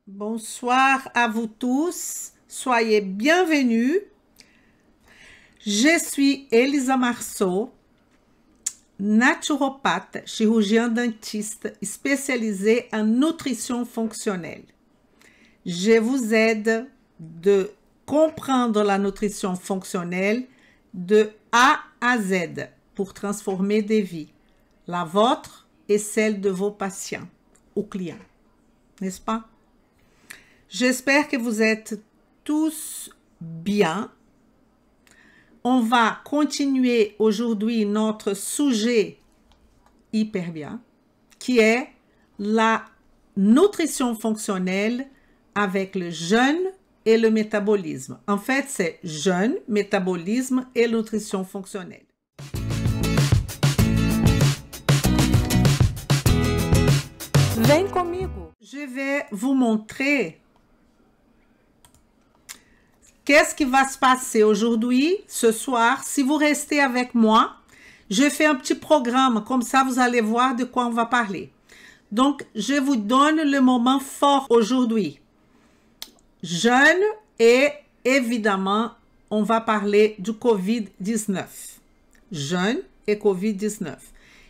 Bonsoir à vous tous, soyez bienvenus. Je suis Elisa Marceau, naturopathe, chirurgien dentiste spécialisée en nutrition fonctionnelle. Je vous aide de comprendre la nutrition fonctionnelle de A à Z pour transformer des vies, la vôtre et celle de vos patients ou clients, n'est-ce pas? J'espère que vous êtes tous bien. On va continuer aujourd'hui notre sujet hyper bien, qui est la nutrition fonctionnelle avec le jeûne et le métabolisme. En fait, c'est jeûne, métabolisme et nutrition fonctionnelle. Vem comigo. Je vais vous montrer qu'est-ce qui va se passer aujourd'hui, ce soir. Si vous restez avec moi, je fais un petit programme, comme ça vous allez voir de quoi on va parler. Donc, je vous donne le moment fort aujourd'hui. Jeûne et évidemment, on va parler du Covid-19. Jeûne et Covid-19.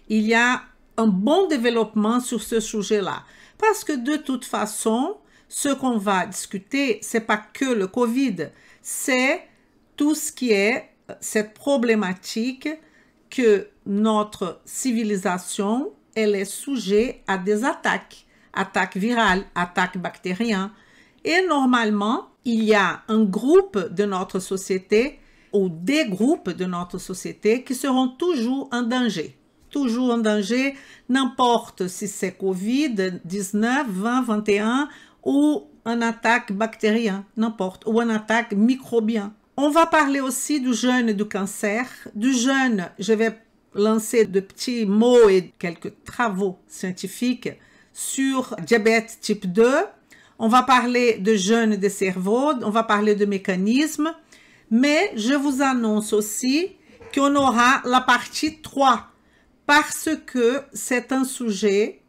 Il y a un bon développement sur ce sujet-là. Parce que de toute façon, ce qu'on va discuter, c'est pas que le Covid, c'est tout ce qui est cette problématique que notre civilisation, elle est sujette à des attaques virales, attaques bactériennes. Et normalement, il y a un groupe de notre société ou des groupes de notre société qui seront toujours en danger. Toujours en danger, n'importe si c'est Covid-19, 20, 21 ou une attaque bactérienne, n'importe, ou une attaque microbienne. On va parler aussi du jeûne et du cancer. Du jeûne, je vais lancer de petits mots et quelques travaux scientifiques sur diabète type 2. On va parler de jeûne des cerveaux, on va parler de mécanismes, mais je vous annonce aussi qu'on aura la partie 3 parce que c'est un sujet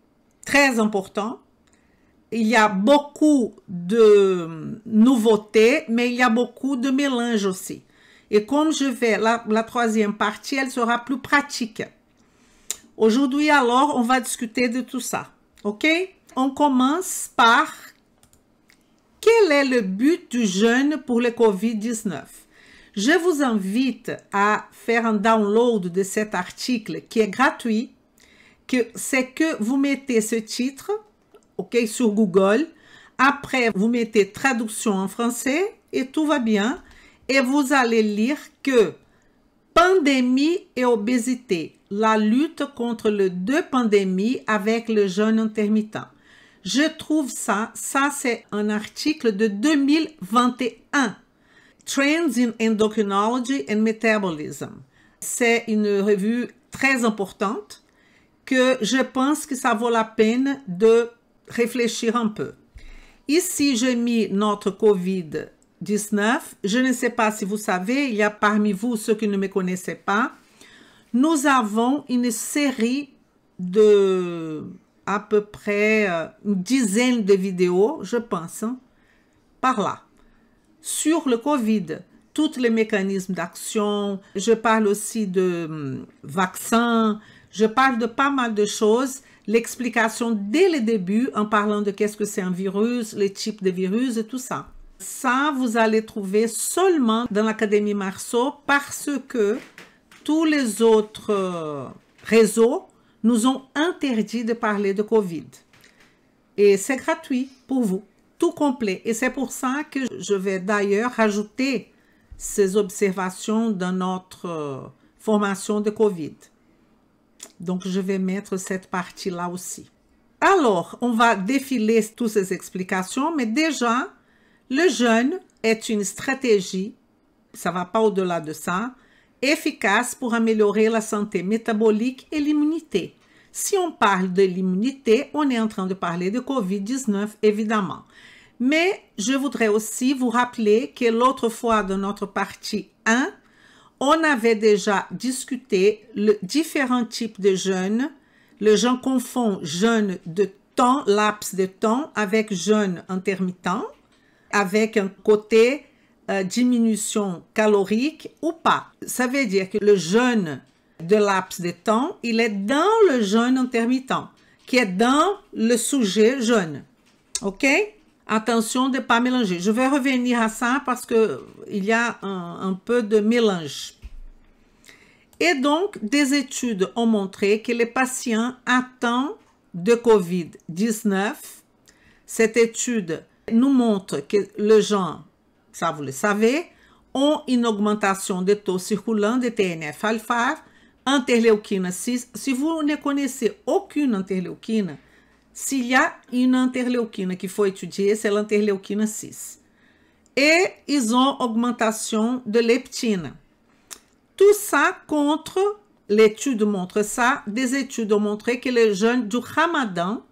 très important. Il y a beaucoup de nouveautés, mais il y a beaucoup de mélanges aussi. Et comme je vais, la troisième partie, elle sera plus pratique. Aujourd'hui, alors, on va discuter de tout ça. OK? On commence par quel est le but du jeûne pour le Covid-19? Je vous invite à faire un download de cet article qui est gratuit. C'est que vous mettez ce titre, OK, sur Google. Après, vous mettez traduction en français et tout va bien. Et vous allez lire que pandémie et obésité, la lutte contre les deux pandémies avec le jeûne intermittent. Je trouve ça c'est un article de 2021. Trends in Endocrinology and Metabolism. C'est une revue très importante que je pense que ça vaut la peine de réfléchir un peu. Ici, j'ai mis notre Covid-19. Je ne sais pas si vous savez, il y a parmi vous ceux qui ne me connaissaient pas. Nous avons une série de à peu près une dizaine de vidéos, je pense, hein, par là, sur le Covid, tous les mécanismes d'action. Je parle aussi de vaccins, je parle de pas mal de choses, l'explication dès le début en parlant de qu'est-ce que c'est un virus, les types de virus et tout ça. Ça, vous allez trouver seulement dans l'Académie Marceau parce que tous les autres réseaux nous ont interdit de parler de Covid. Et c'est gratuit pour vous, tout complet. Et c'est pour ça que je vais d'ailleurs rajouter ces observations dans notre formation de Covid. Donc, je vais mettre cette partie-là aussi. Alors, on va défiler toutes ces explications, mais déjà, le jeûne est une stratégie, ça ne va pas au-delà de ça, efficace pour améliorer la santé métabolique et l'immunité. Si on parle de l'immunité, on est en train de parler de Covid-19, évidemment. Mais je voudrais aussi vous rappeler que l'autre fois dans notre partie 1, on avait déjà discuté les différents types de jeûne. Les gens confondent jeûne de temps, laps de temps avec jeûne intermittent, avec un côté diminution calorique ou pas. Ça veut dire que le jeûne de laps de temps, il est dans le jeûne intermittent, qui est dans le sujet jeûne. OK? Attention de ne pas mélanger. Je vais revenir à ça parce qu'il y a un peu de mélange. Et donc, des études ont montré que les patients atteints de COVID-19, cette étude nous montre que les gens, ça vous le savez, ont une augmentation des taux circulants de TNF-alpha, interleuquine 6. Si vous ne connaissez aucune interleuquine, s'il y a une interleuquine qu'il faut étudier, c'est l'interleuquine 6. Et ils ont augmentation de leptine. Tout ça contre, l'étude montre ça, des études ont montré que les jeûnes du Ramadan,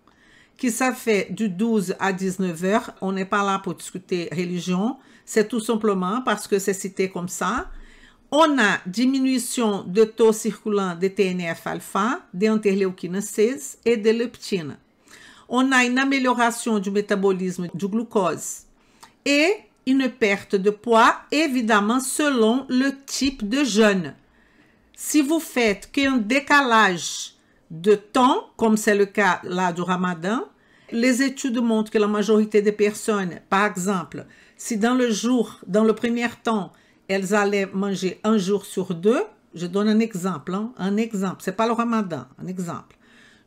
qui ça fait du 12 à 19 heures, on n'est pas là pour discuter religion, c'est tout simplement parce que c'est cité comme ça, on a diminution de taux circulant de TNF-alpha, d'interleuquine 6 et de leptine. On a une amélioration du métabolisme du glucose et une perte de poids, évidemment, selon le type de jeûne. Si vous faites qu'un décalage de temps, comme c'est le cas là du Ramadan, les études montrent que la majorité des personnes, par exemple, si dans le premier temps, elles allaient manger un jour sur 2, je donne un exemple, c'est pas le Ramadan, un exemple.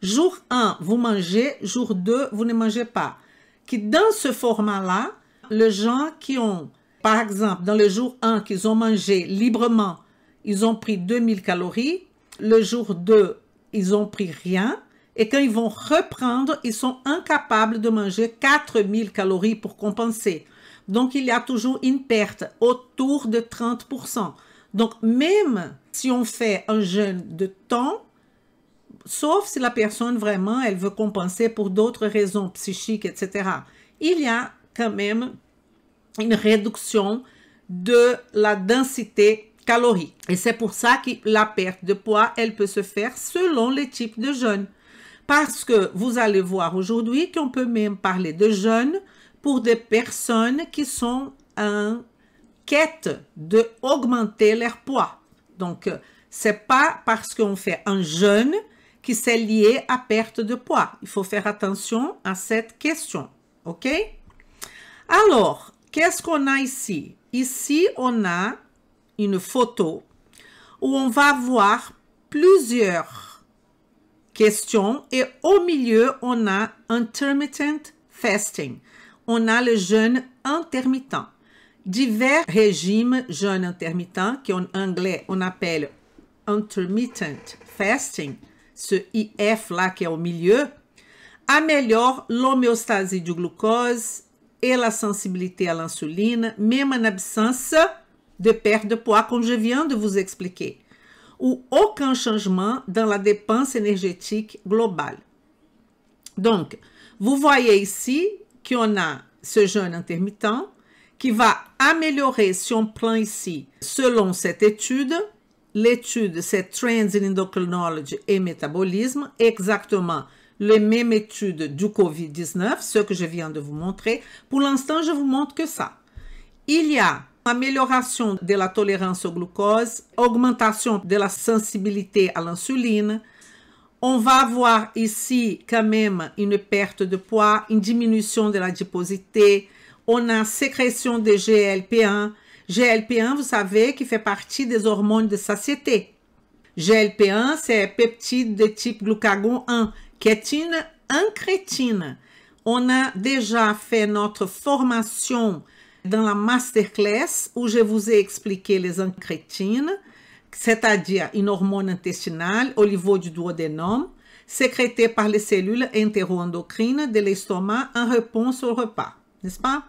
Jour 1, vous mangez, jour 2, vous ne mangez pas. Qui dans ce format-là, les gens qui ont, par exemple, dans le jour 1, qu'ils ont mangé librement, ils ont pris 2000 calories. Le jour 2, ils ont pris rien. Et quand ils vont reprendre, ils sont incapables de manger 4000 calories pour compenser. Donc, il y a toujours une perte autour de 30%. Donc, même si on fait un jeûne de temps, sauf si la personne vraiment, elle veut compenser pour d'autres raisons psychiques, etc., il y a quand même une réduction de la densité calorique. Et c'est pour ça que la perte de poids, elle peut se faire selon les types de jeûne. Parce que vous allez voir aujourd'hui qu'on peut même parler de jeûne pour des personnes qui sont en quête d'augmenter leur poids. Donc, c'est pas parce qu'on fait un jeûne qui c'est lié à perte de poids. Il faut faire attention à cette question. OK? Alors, qu'est-ce qu'on a ici? Ici, on a une photo où on va voir plusieurs questions et au milieu, on a intermittent fasting. On a le jeûne intermittent. Divers régimes jeûne intermittent, qu'en anglais, on appelle intermittent fasting, ce IF là qui est au milieu, améliore l'homéostasie du glucose et la sensibilité à l'insuline, même en absence de perte de poids, comme je viens de vous expliquer, ou aucun changement dans la dépense énergétique globale. Donc, vous voyez ici qu'on a ce jeûne intermittent qui va améliorer, si on prend ici, selon cette étude, l'étude, c'est Trends in Endocrinology et Métabolisme, exactement les mêmes études du COVID-19, ce que je viens de vous montrer. Pour l'instant, je vous montre que ça. Il y a amélioration de la tolérance au glucose, augmentation de la sensibilité à l'insuline. On va avoir ici quand même une perte de poids, une diminution de la adiposité. On a sécrétion de GLP-1. GLP-1, vous savez, qui fait partie des hormones de satiété. GLP-1, c'est peptide de type glucagon 1, qui est une incrétine. On a déjà fait notre formation dans la masterclass où je vous ai expliqué les incrétines, c'est-à-dire une hormone intestinale au niveau du duodénum, sécrétée par les cellules entéro-endocrines de l'estomac en réponse au repas, n'est-ce pas?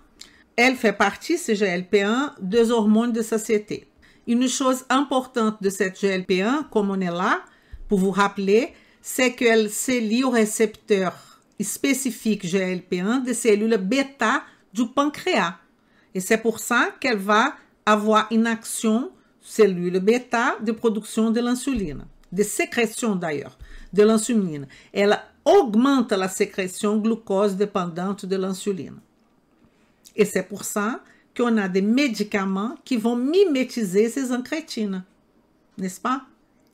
Elle fait partie, ce GLP-1, des hormones de satiété. Une chose importante de cette GLP-1, comme on est là, pour vous rappeler, c'est qu'elle se lie au récepteur spécifique GLP-1 des cellules bêta du pancréas. Et c'est pour ça qu'elle va avoir une action cellule bêta de production de l'insuline, de sécrétion d'ailleurs. de l'insuline. Ela augmente la sécrétion glucose dépendante de l'insuline. Et c'est pour ça qu'on a des médicaments qui vont mimétiser ces incrétines, n'est-ce pas?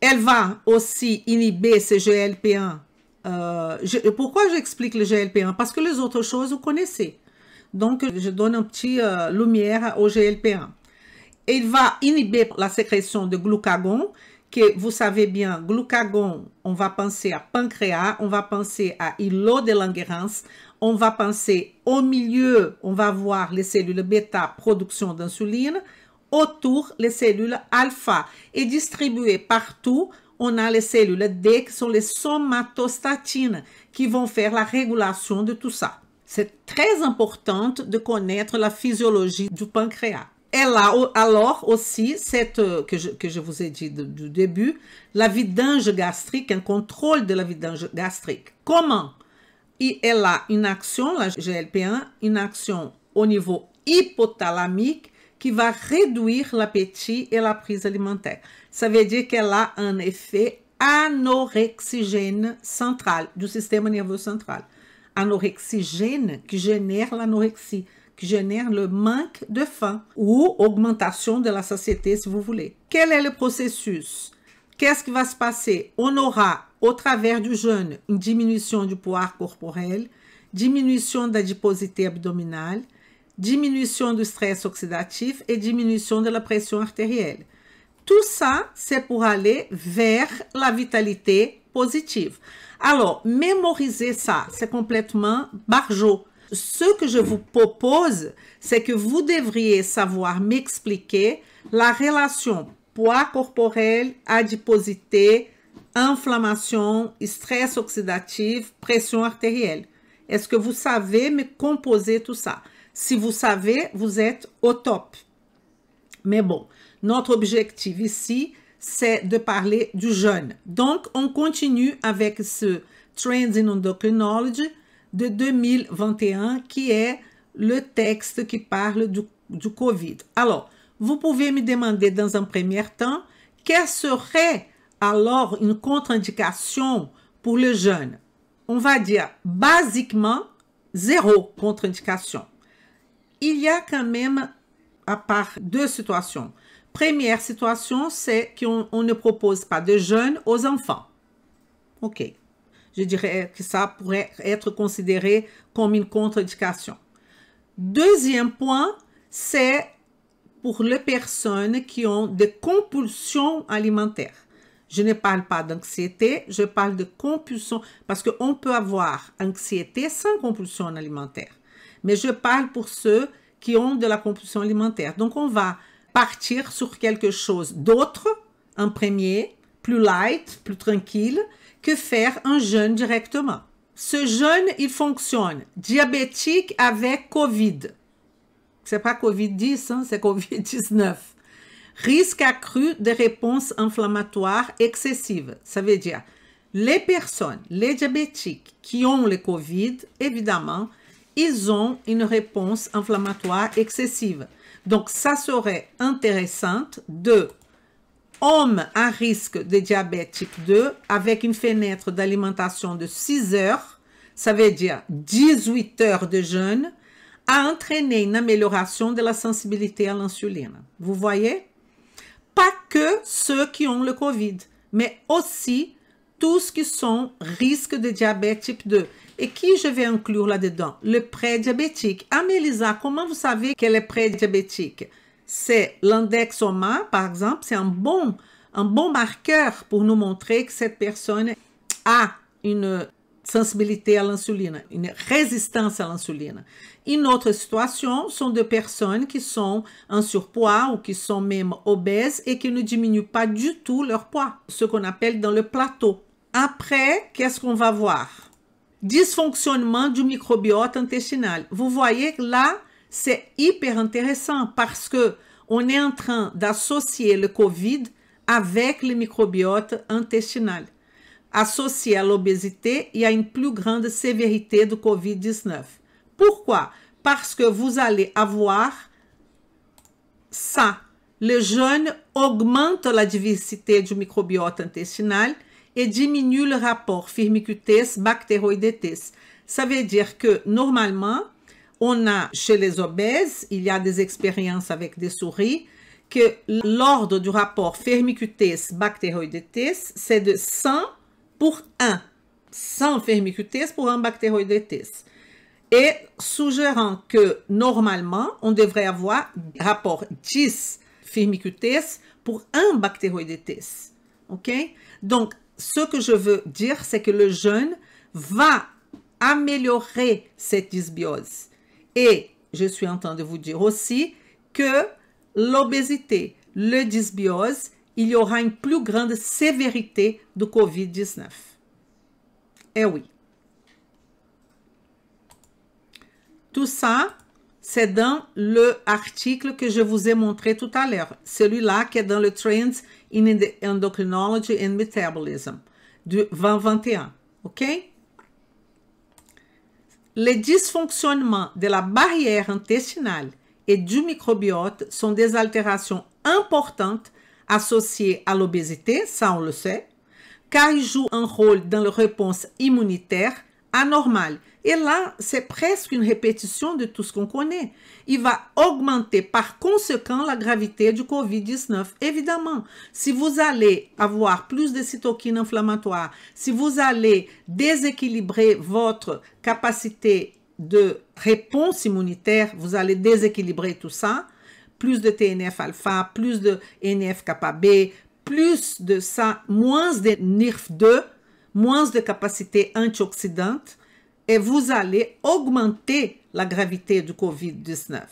Elle va aussi inhiber ces GLP-1. Pourquoi j'explique le GLP-1? Parce que les autres choses, vous connaissez. Donc, je donne un petit lumière au GLP-1. Il va inhiber la sécrétion de glucagon, que vous savez bien, glucagon, on va penser à pancréas, on va penser à îlot de Langerhans, on va penser au milieu, on va voir les cellules bêta, production d'insuline, autour les cellules alpha, et distribuées partout, on a les cellules D qui sont les somatostatines, qui vont faire la régulation de tout ça. C'est très important de connaître la physiologie du pancréas. Elle a alors aussi, que je vous ai dit du début, la vidange gastrique, un contrôle de la vidange gastrique. Comment? Elle a une action, la GLP-1, une action au niveau hypothalamique qui va réduire l'appétit et la prise alimentaire. Ça veut dire qu'elle a un effet anorexigène central du système nerveux central. Anorexigène qui génère l'anorexie, qui génère le manque de faim ou augmentation de la satiété si vous voulez. Quel est le processus? Qu'est-ce qui va se passer? On aura au travers du jeûne une diminution du poids corporel, diminution de l'adiposité abdominale, diminution du stress oxydatif et diminution de la pression artérielle. Tout ça, c'est pour aller vers la vitalité positive. Alors, mémoriser ça, c'est complètement barjot. Ce que je vous propose, c'est que vous devriez savoir m'expliquer la relation poids corporel, adiposité, inflammation, stress oxydatif, pression artérielle. Est-ce que vous savez me composer tout ça? Si vous savez, vous êtes au top. Mais bon, notre objectif ici, c'est de parler du jeûne. Donc, on continue avec ce Trends in Endocrinology de 2021, qui est le texte qui parle du COVID. Alors, vous pouvez me demander dans un premier temps, quelle serait alors une contre-indication pour le jeûne? On va dire, basiquement, 0 contre-indication. Il y a quand même, à part 2 situations. Première situation, c'est qu'on ne propose pas de jeûne aux enfants. OK. Je dirais que ça pourrait être considéré comme une contre-indication. Deuxième point, c'est pour les personnes qui ont des compulsions alimentaires. Je ne parle pas d'anxiété, je parle de compulsion, parce qu'on peut avoir anxiété sans compulsion alimentaire. Mais je parle pour ceux qui ont de la compulsion alimentaire. Donc, on va partir sur quelque chose d'autre, en premier, plus light, plus tranquille, que faire un jeûne directement. Ce jeûne, il fonctionne diabétique avec COVID. C'est pas COVID-10, hein, c'est COVID-19. Risque accru de réponse inflammatoire excessive. Ça veut dire, les personnes, les diabétiques qui ont le COVID, évidemment, ils ont une réponse inflammatoire excessive. Donc, ça serait intéressant de hommes à risque de diabète type 2 avec une fenêtre d'alimentation de 6 heures, ça veut dire 18 heures de jeûne, a entraîné une amélioration de la sensibilité à l'insuline. Vous voyez? Pas que ceux qui ont le COVID, mais aussi tous qui sont risques de diabète type 2. Et qui je vais inclure là-dedans? Le prédiabétique. Ah, Mélisa, comment vous savez qu'elle est prédiabétique? C'est l'indexoma, par exemple, c'est un bon marqueur pour nous montrer que cette personne a une sensibilité à l'insuline, une résistance à l'insuline. Une autre situation sont de personnes qui sont en surpoids ou qui sont même obèses et qui ne diminuent pas du tout leur poids, ce qu'on appelle dans le plateau. Après, qu'est-ce qu'on va voir? Dysfonctionnement du microbiote intestinal. Vous voyez que là, c'est hyper intéressant parce que on est en train d'associer le COVID avec le microbiote intestinal. Associé à l'obésité, il y a une plus grande sévérité du COVID-19. Pourquoi? Parce que vous allez avoir ça. Le jeûne augmente la diversité du microbiote intestinal et diminue le rapport firmicutes-bactéroïdetes. Ça veut dire que normalement, on a chez les obèses, il y a des expériences avec des souris, que l'ordre du rapport firmicutes-bactéroïdetes, c'est de 100 pour 1. 100 firmicutes pour 1 bactéroïdetes. Et suggérant que normalement, on devrait avoir rapport 10 firmicutes pour 1 bactéroïdetes. OK? Donc, ce que je veux dire, c'est que le jeûne va améliorer cette dysbiose. Et je suis en train de vous dire aussi que l'obésité, le dysbiose, il y aura une plus grande sévérité de COVID-19. Eh oui. Tout ça, c'est dans l'article que je vous ai montré tout à l'heure. Celui-là qui est dans le Trends in Endocrinology and Metabolism du 2021. OK? Les dysfonctionnements de la barrière intestinale et du microbiote sont des altérations importantes associées à l'obésité, ça on le sait, car ils jouent un rôle dans la réponse immunitaire anormale. Et là, c'est presque une répétition de tout ce qu'on connaît. Il va augmenter par conséquent la gravité du COVID-19. Évidemment, si vous allez avoir plus de cytokines inflammatoires, si vous allez déséquilibrer votre capacité de réponse immunitaire, vous allez déséquilibrer tout ça, plus de TNF-alpha, plus de NF-kappa-B, plus de ça, moins de NIRF2, moins de capacité antioxydante, et vous allez augmenter la gravité du COVID-19.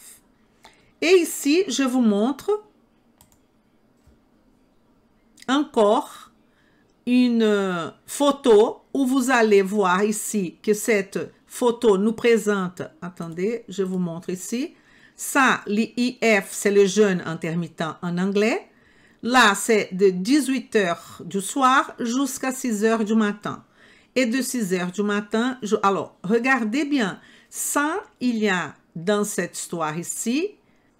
Et ici, je vous montre encore une photo où vous allez voir ici que cette photo nous présente, attendez, je vous montre ici, ça, l'IF, c'est le jeûne intermittent en anglais. Là, c'est de 18 h du soir jusqu'à 6 h du matin. Et de 6 h du matin, alors, regardez bien, ça, il y a dans cette histoire ici,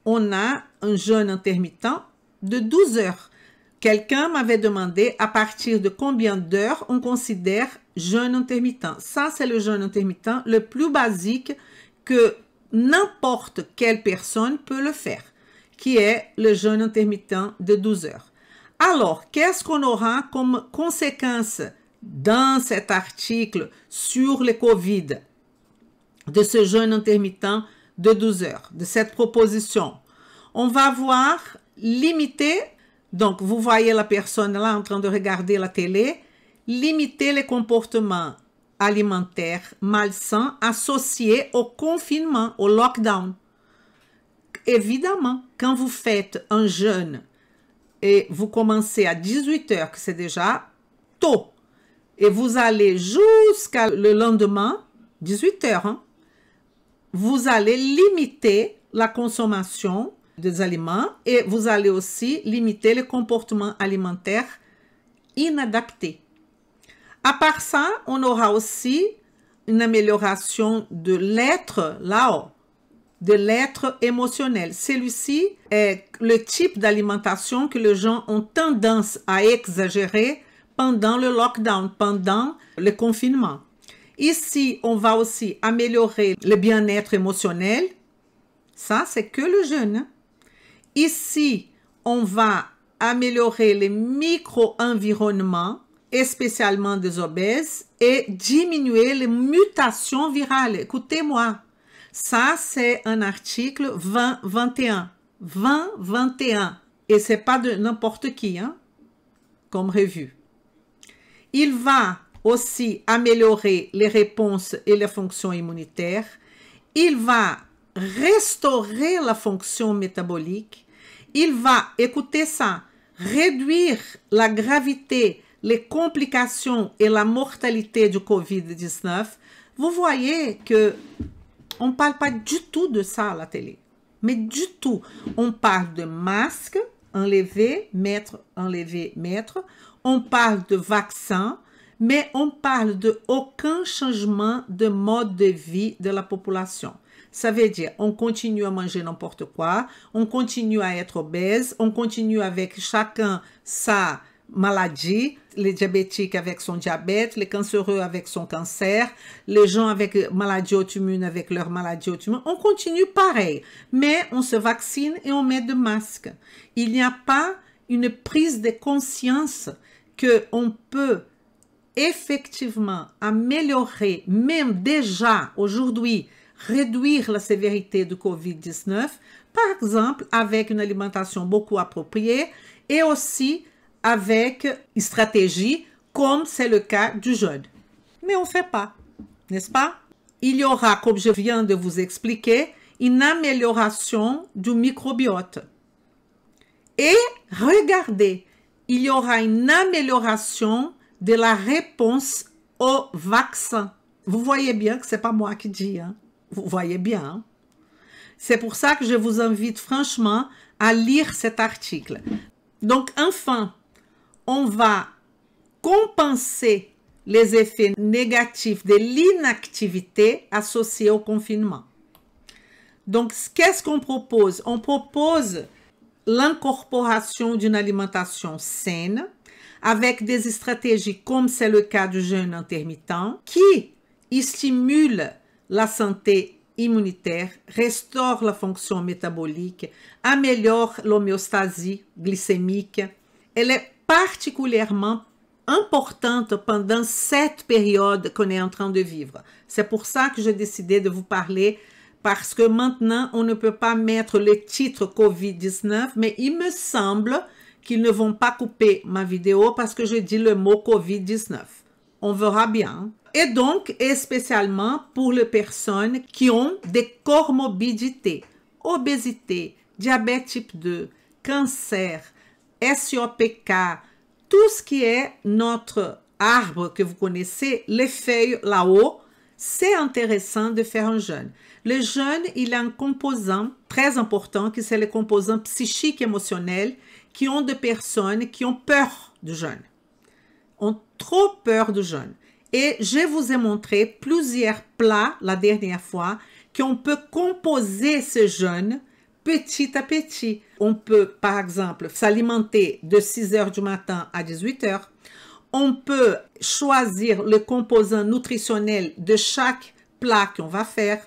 on a un jeûne intermittent de 12 heures. Quelqu'un m'avait demandé à partir de combien d'heures on considère jeûne intermittent. Ça, c'est le jeûne intermittent le plus basique que n'importe quelle personne peut le faire, qui est le jeûne intermittent de 12 heures. Alors, qu'est-ce qu'on aura comme conséquence dans cet article sur le COVID, de ce jeûne intermittent de 12 heures, de cette proposition? On va voir limiter, donc vous voyez la personne là en train de regarder la télé, limiter les comportements alimentaires malsains associés au confinement, au lockdown. Évidemment, quand vous faites un jeûne et vous commencez à 18 heures, que c'est déjà tôt, et vous allez jusqu'à le lendemain, 18 heures, hein, vous allez limiter la consommation des aliments et vous allez aussi limiter les comportements alimentaires inadaptés. À part ça, on aura aussi une amélioration de l'être là-haut, de l'être émotionnel. Celui-ci est le type d'alimentation que les gens ont tendance à exagérer pendant le lockdown, pendant le confinement. Ici, on va aussi améliorer le bien-être émotionnel. Ça, c'est que le jeûne. Hein? Ici, on va améliorer les micro-environnements, spécialement des obèses, et diminuer les mutations virales. Écoutez-moi, ça, c'est un article 2021. 2021. Et ce n'est pas de n'importe qui, hein, comme revue. Il va aussi améliorer les réponses et les fonctions immunitaires. Il va restaurer la fonction métabolique. Il va, écoutez ça, réduire la gravité, les complications et la mortalité du COVID-19. Vous voyez que on ne parle pas du tout de ça à la télé. Mais du tout. On parle de masque, enlever, mettre, enlever, mettre. On parle de vaccin, mais on parle de aucun changement de mode de vie de la population. Ça veut dire, on continue à manger n'importe quoi, on continue à être obèse, on continue avec chacun sa maladies, les diabétiques avec son diabète, les cancéreux avec son cancer, les gens avec maladie auto-immune avec leur maladie auto-immune. On continue pareil, mais on se vaccine et on met de masques. Il n'y a pas une prise de conscience qu'on peut effectivement améliorer, même déjà aujourd'hui, réduire la sévérité du COVID-19, par exemple avec une alimentation beaucoup appropriée et aussi avec une stratégie comme c'est le cas du jeûne. Mais on ne fait pas, n'est-ce pas? Il y aura, comme je viens de vous expliquer, une amélioration du microbiote. Et regardez, il y aura une amélioration de la réponse au vaccin. Vous voyez bien que ce n'est pas moi qui dis, hein? Vous voyez bien. Hein? C'est pour ça que je vous invite franchement à lire cet article. Donc, enfin, on va compenser les effets négatifs de l'inactivité associée au confinement. Donc, qu'est-ce qu'on propose? On propose l'incorporation d'une alimentation saine avec des stratégies comme c'est le cas du jeûne intermittent qui stimule la santé immunitaire, restaure la fonction métabolique, améliore l'homéostasie glycémique. Elle est particulièrement importante pendant cette période qu'on est en train de vivre. C'est pour ça que j'ai décidé de vous parler, parce que maintenant, on ne peut pas mettre le titre COVID-19, mais il me semble qu'ils ne vont pas couper ma vidéo parce que je dis le mot COVID-19. On verra bien. Et donc, et spécialement pour les personnes qui ont des comorbidités, obésité, diabète type 2, cancer, SIOPK, tout ce qui est notre arbre que vous connaissez, les feuilles là-haut, c'est intéressant de faire un jeûne. Le jeûne, il a un composant très important qui c'est le composant psychique émotionnel qui ont des personnes qui ont peur du jeûne, ont trop peur du jeûne. Et je vous ai montré plusieurs plats la dernière fois qu'on peut composer ce jeûne petit à petit. On peut, par exemple, s'alimenter de 6 heures du matin à 18 heures. On peut choisir le composant nutritionnel de chaque plat qu'on va faire.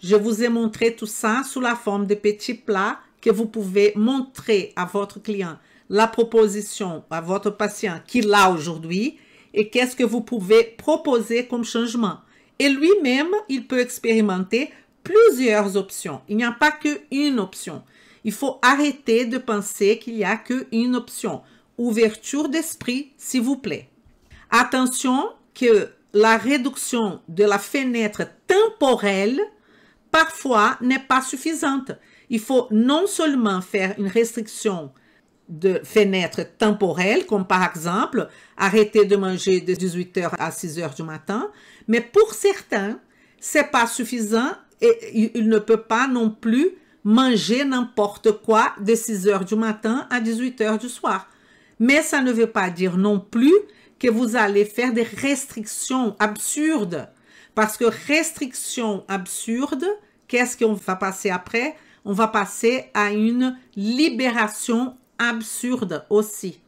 Je vous ai montré tout ça sous la forme de petits plats que vous pouvez montrer à votre client, la proposition à votre patient qu'il a aujourd'hui et qu'est-ce que vous pouvez proposer comme changement. Et lui-même, il peut expérimenter plusieurs options. Il n'y a pas qu'une option. Il faut arrêter de penser qu'il n'y a qu'une option. Ouverture d'esprit, s'il vous plaît. Attention que la réduction de la fenêtre temporelle, parfois, n'est pas suffisante. Il faut non seulement faire une restriction de fenêtres temporelles, comme par exemple, arrêter de manger de 18 heures à 6 heures du matin, mais pour certains, ce n'est pas suffisant et il ne peut pas non plus manger n'importe quoi de 6 heures du matin à 18 heures du soir. Mais ça ne veut pas dire non plus que vous allez faire des restrictions absurdes. Parce que restriction absurde, qu'est-ce qu'on va passer après? On va passer à une libération absurde aussi.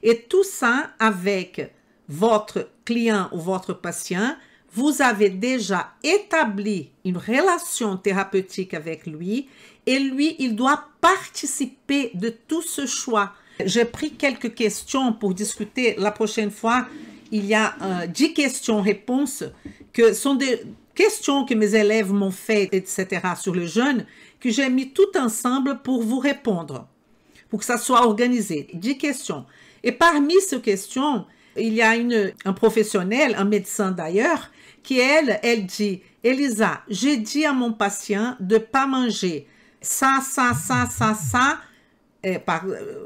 Et tout ça avec votre client ou votre patient, vous avez déjà établi une relation thérapeutique avec lui et lui, il doit participer de tout ce choix. J'ai pris quelques questions pour discuter la prochaine fois. Il y a 10 questions-réponses que sont des questions que mes élèves m'ont fait, etc. sur le jeûne, que j'ai mis tout ensemble pour vous répondre, pour que ça soit organisé. 10 questions. Et parmi ces questions, il y a un professionnel, un médecin d'ailleurs, qui elle dit, Elisa, j'ai dit à mon patient de ne pas manger ça,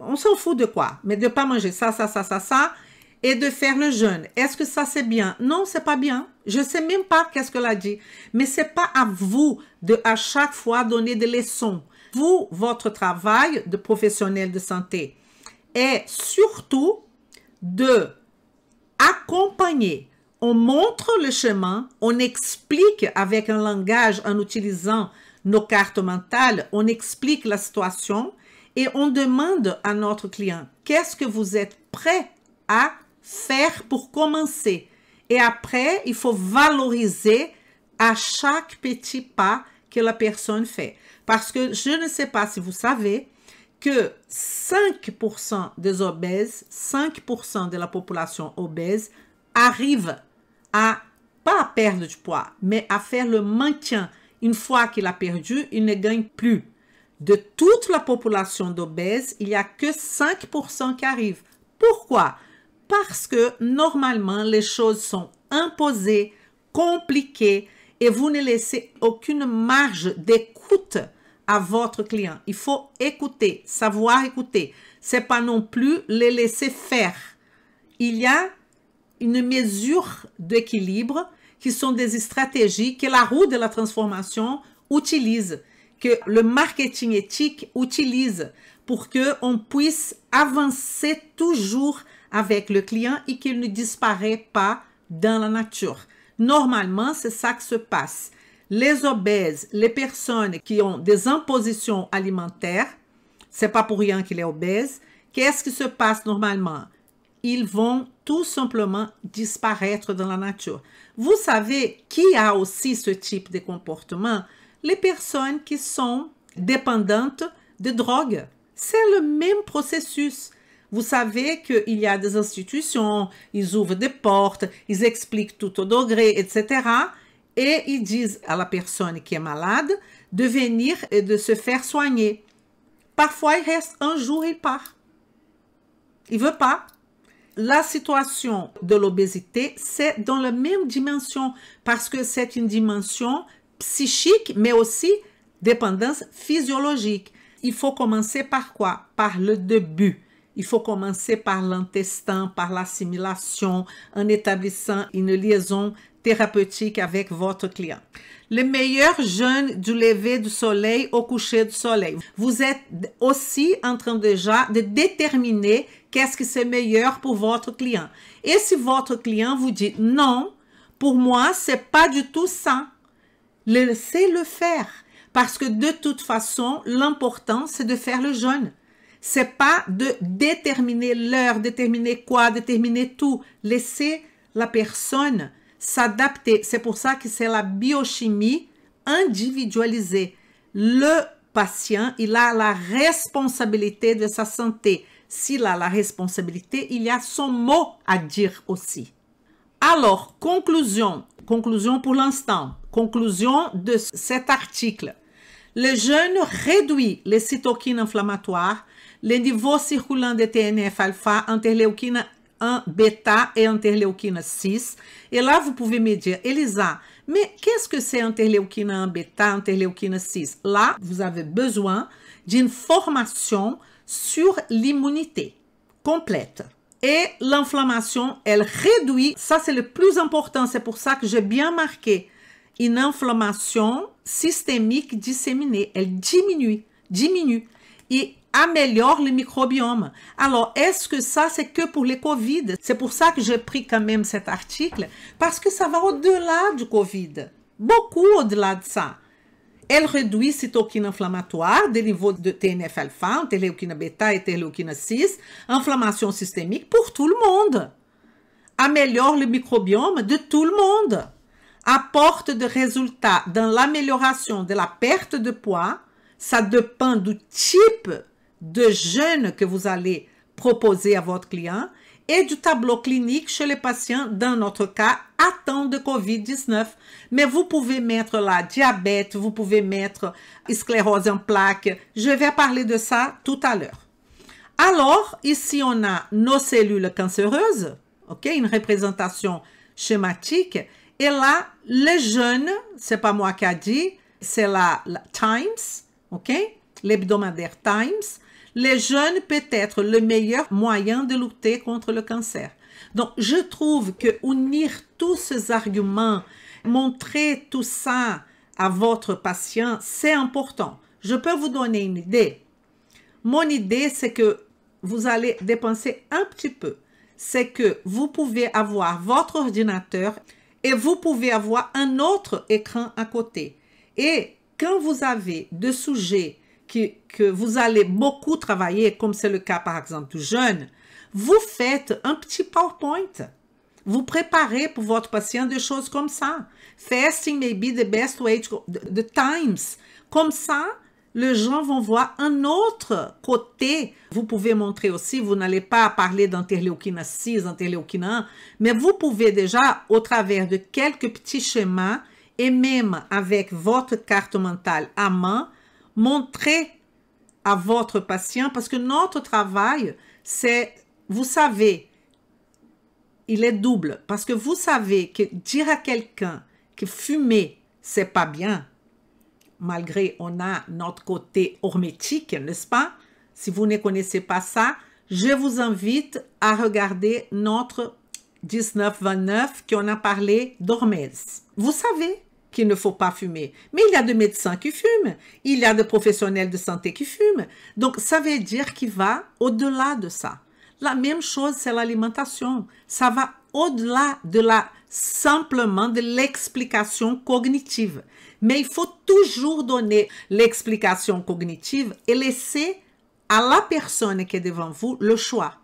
on s'en fout de quoi, mais de ne pas manger ça, et de faire le jeûne. Est-ce que ça c'est bien? Non, c'est pas bien. Je ne sais même pas qu'est-ce qu'elle a dit. Mais ce n'est pas à vous de à chaque fois donner des leçons. Vous, votre travail de professionnel de santé est surtout de accompagner. On montre le chemin, on explique avec un langage en utilisant nos cartes mentales, on explique la situation Et on demande à notre client, qu'est-ce que vous êtes prêt à faire pour commencer? Et après, il faut valoriser à chaque petit pas que la personne fait. Parce que je ne sais pas si vous savez que 5% des obèses, 5% de la population obèse arrive à, pas à perdre du poids, mais à faire le maintien. Une fois qu'il a perdu, il ne gagne plus. De toute la population d'obèses, il n'y a que 5% qui arrivent. Pourquoi? Parce que normalement, les choses sont imposées, compliquées, et vous ne laissez aucune marge d'écoute à votre client. Il faut écouter, savoir écouter. Ce n'est pas non plus les laisser faire. Il y a une mesure d'équilibre qui sont des stratégies que la roue de la transformation utilise, que le marketing éthique utilise pour qu'on puisse avancer toujours avec le client et qu'il ne disparaît pas dans la nature. Normalement, c'est ça qui se passe. Les obèses, les personnes qui ont des impositions alimentaires, c'est pas pour rien qu'il est obèse. Qu'est-ce qui se passe normalement? Ils vont tout simplement disparaître dans la nature. Vous savez qui a aussi ce type de comportement? Les personnes qui sont dépendantes de drogue. C'est le même processus. Vous savez qu'il y a des institutions, ils ouvrent des portes, ils expliquent tout au degré, etc. Et ils disent à la personne qui est malade de venir et de se faire soigner. Parfois, il reste un jour, il part. Il ne veut pas. La situation de l'obésité, c'est dans la même dimension parce que c'est une dimension psychique, mais aussi dépendance physiologique. Il faut commencer par quoi? Par le début. Il faut commencer par l'intestin, par l'assimilation, en établissant une liaison thérapeutique avec votre client. Le meilleur jeûne du lever du soleil au coucher du soleil. Vous êtes aussi en train déjà de déterminer qu'est-ce que c'est meilleur pour votre client. Et si votre client vous dit non, pour moi, c'est pas du tout ça. Laissez-le faire. Parce que de toute façon, l'important, c'est de faire le jeûne. C'est pas de déterminer l'heure, déterminer quoi, déterminer tout. Laissez la personne s'adapter. C'est pour ça que c'est la biochimie individualisée. Le patient, il a la responsabilité de sa santé. S'il a la responsabilité, il y a son mot à dire aussi. Alors, conclusion pour l'instant. Conclusion de cet article. Le jeûne réduit les cytokines inflammatoires, les niveaux circulants de TNF-alpha, interléukine 1 bêta et interléukine 6. Et là, vous pouvez me dire, Elisa, mais qu'est-ce que c'est interléukine 1 bêta, interléukine 6? Là, vous avez besoin d'une formation sur l'immunité complète. Et l'inflammation, elle réduit, ça c'est le plus important, c'est pour ça que j'ai bien marqué, une inflammation systémique disséminée, elle diminue et améliore le microbiome. Alors, est-ce que ça, c'est que pour les COVID? C'est pour ça que j'ai pris quand même cet article, parce que ça va au-delà du COVID, beaucoup au-delà de ça. Elle réduit cytokines inflammatoires, des niveaux de TNF-alpha, interléukine bêta et interléukine 6, inflammation systémique pour tout le monde. Améliore le microbiome de tout le monde. Apporte des résultats dans l'amélioration de la perte de poids. Ça dépend du type de jeûne que vous allez proposer à votre client et du tableau clinique chez les patients, dans notre cas, atteints de COVID-19. Mais vous pouvez mettre là diabète, vous pouvez mettre sclérose en plaques. Je vais parler de ça tout à l'heure. Alors, ici, on a nos cellules cancéreuses, ok, une représentation schématique. Et là, les jeunes, c'est pas moi qui a dit, c'est la Times, ok, l'hebdomadaire Times. Les jeunes peut être le meilleur moyen de lutter contre le cancer. Donc, je trouve que unir tous ces arguments, montrer tout ça à votre patient, c'est important. Je peux vous donner une idée. Mon idée, c'est que vous allez dépenser un petit peu. C'est que vous pouvez avoir votre ordinateur et vous pouvez avoir un autre écran à côté. Et quand vous avez des sujets que vous allez beaucoup travailler, comme c'est le cas par exemple du jeûne, vous faites un petit PowerPoint. Vous préparez pour votre patient des choses comme ça. Fasting may be the best way to the times. Comme ça, les gens vont voir un autre côté. Vous pouvez montrer aussi, vous n'allez pas parler d'interleukine 6, interleukine 1, mais vous pouvez déjà, au travers de quelques petits schémas, et même avec votre carte mentale à main, montrer à votre patient, parce que notre travail, c'est, vous savez, il est double, parce que vous savez que dire à quelqu'un que fumer, c'est pas bien, malgré on a notre côté hormétique, n'est-ce pas? Si vous ne connaissez pas ça, je vous invite à regarder notre 1929 qui en a parlé d'hormèse. Vous savez qu'il ne faut pas fumer, mais il y a des médecins qui fument, il y a des professionnels de santé qui fument. Donc, ça veut dire qu'il va au-delà de ça. La même chose, c'est l'alimentation. Ça va au-delà de simplement de l'explication cognitive. Mais il faut toujours donner l'explication cognitive et laisser à la personne qui est devant vous le choix.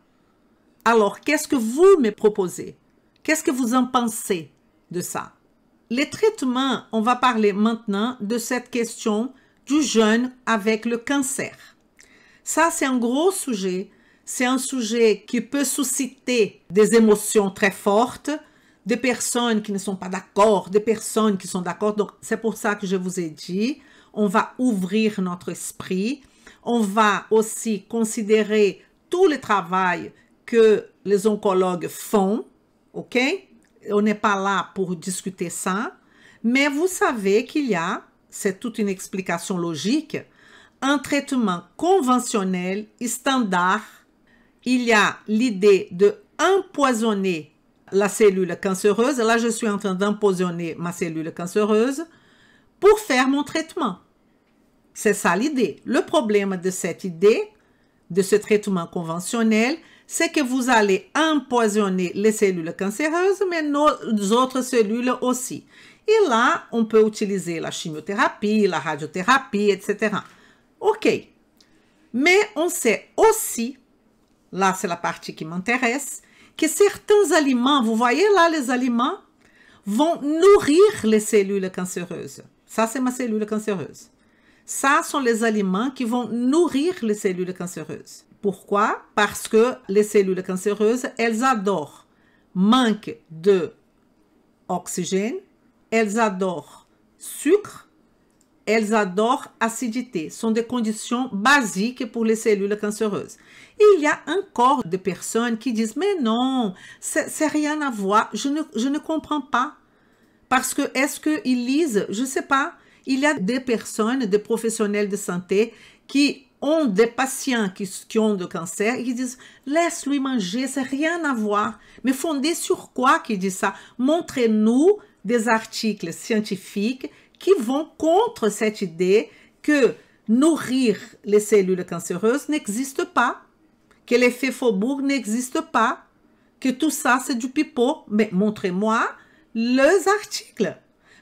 Alors, qu'est-ce que vous me proposez? Qu'est-ce que vous en pensez de ça? Les traitements, on va parler maintenant de cette question du jeûne avec le cancer. Ça, c'est un gros sujet. C'est un sujet qui peut susciter des émotions très fortes, des personnes qui ne sont pas d'accord, des personnes qui sont d'accord. Donc, c'est pour ça que je vous ai dit, on va ouvrir notre esprit. On va aussi considérer tout le travail que les oncologues font, ok? On n'est pas là pour discuter ça, mais vous savez qu'il y a, c'est toute une explication logique, un traitement conventionnel et standard. Il y a l'idée de empoisonner la cellule cancéreuse. Là, je suis en train d'empoisonner ma cellule cancéreuse pour faire mon traitement. C'est ça l'idée. Le problème de cette idée, de ce traitement conventionnel, c'est que vous allez empoisonner les cellules cancéreuses, mais nos autres cellules aussi. Et là, on peut utiliser la chimiothérapie, la radiothérapie, etc. OK. Mais on sait aussi, là c'est la partie qui m'intéresse, que certains aliments, vous voyez là les aliments, vont nourrir les cellules cancéreuses. Ça c'est ma cellule cancéreuse. Ça sont les aliments qui vont nourrir les cellules cancéreuses. Pourquoi? Parce que les cellules cancéreuses, elles adorent manque d'oxygène, elles adorent sucre, elles adorent acidité. Ce sont des conditions basiques pour les cellules cancéreuses. Et il y a encore des personnes qui disent, mais non, c'est rien à voir, je ne comprends pas. Parce que est-ce qu'ils lisent? Je ne sais pas. Il y a des personnes, des professionnels de santé qui ont des patients qui ont du cancer et qui disent « Laisse-lui manger, c'est rien à voir. » Mais fondé sur quoi qu'ils disent ça? Montrez-nous des articles scientifiques qui vont contre cette idée que nourrir les cellules cancéreuses n'existe pas, que l'effet Faubourg n'existe pas, que tout ça c'est du pipeau. Mais montrez-moi les articles.